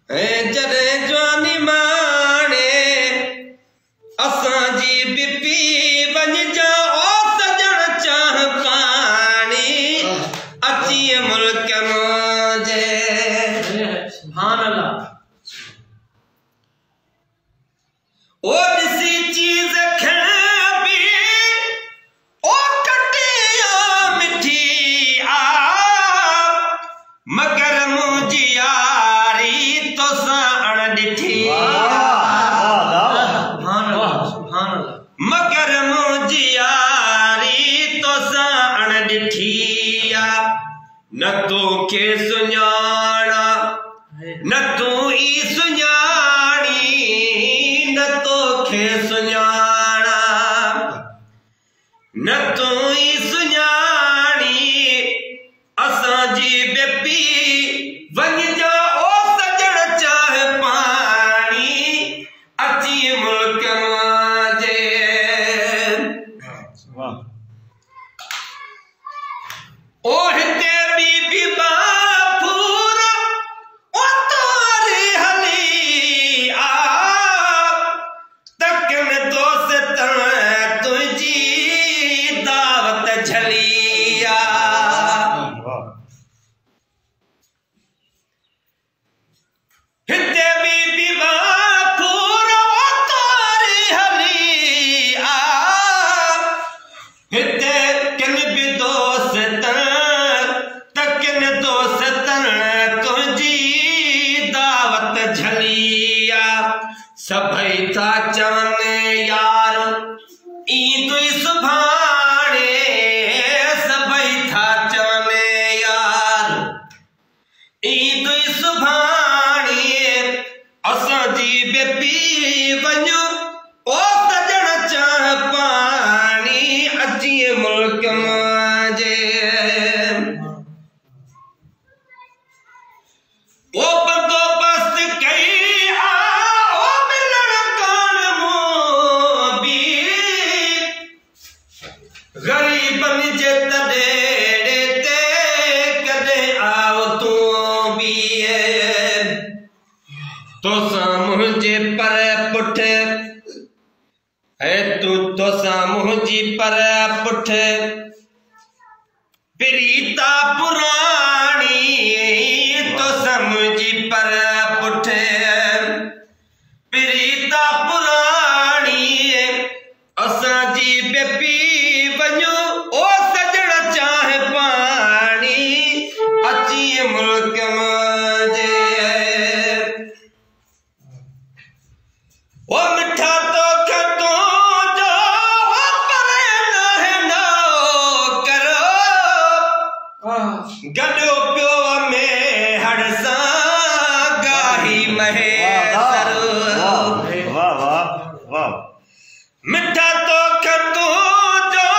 जॾहिं जवानी माणे असांजी बिपी वञिजा ओ सजण चाह पाणी अची मुल्क मुंहिंजे। सुभान अल्लाह। ओ ॾिसी चीज़ खबी ओ कटिया मिठी आ मगर मुंहिंजी यारी तोसां अण ॾिठी मगर मुंहिंजी यारी तोसां अण ॾिठी आ न तोखे सुञाणा न तूं ई सुञाणी न तोखे सुञाणा न तूं ई सुञाणी असांजी बेपी वञिजा ओ सजण चाह पाणी अची मुल्क मुंहिंजे। ओ हिते बीबी बापूर ओ तोरी हली आ तकन दोस्त तुझी दावत झली आ हिते बीबी बापूर ओ तोरी हली आ हिते किन भी दोस्त तकन दोस्त तुझी दावत झली आ सभई था चवन यार ईंदु सुभाणे सभई था चवन यार ईंदु सुभाणे असांजी बेपी वञो ओ सजण चाह पाणी अची मुल्क मुंहिंजे। ओ बंदोबस्त कई आ ओ मिलण कान मोबी ग़रीबनि जे तॾहिं ते कॾहिं आव तूं बि तोसां मुंहिंजे पर पुठ तूं तोसां मुंहिंजी पर पुठ प्रीता पुराणी तोसां मुंहिंजी पर पुठ प्रीता पुराणी असांजी बेपी वञो ओ सजण चाह पाणी अची मुल्क मुंहिंजे। ओ मिठा तो खतो जो परे नाहे नो करो गॾो पियो में हड़ सां गाही महे मिठा तो खतो जो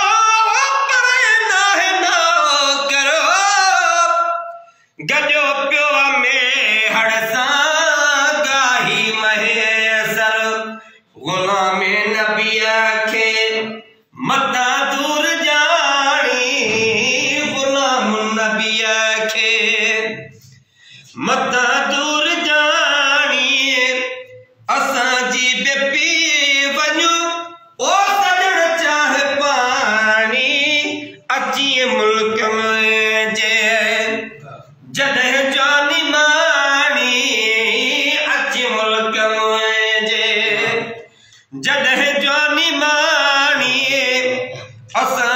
परे नाहे नो करो गॾो पियो में हड़ सां गाही महे गुलाम नबीअ खे मता दूर जाणी गुलाम नबीअ खे मता दूर जाणी असांजी बेपी वञो ओ सजण चाह पाणी अची मुल्क मुंहिंजे। जॾहिं जवानी माणी अची मुल्क मुंहिंजे जॾहिं जवानी माणी असां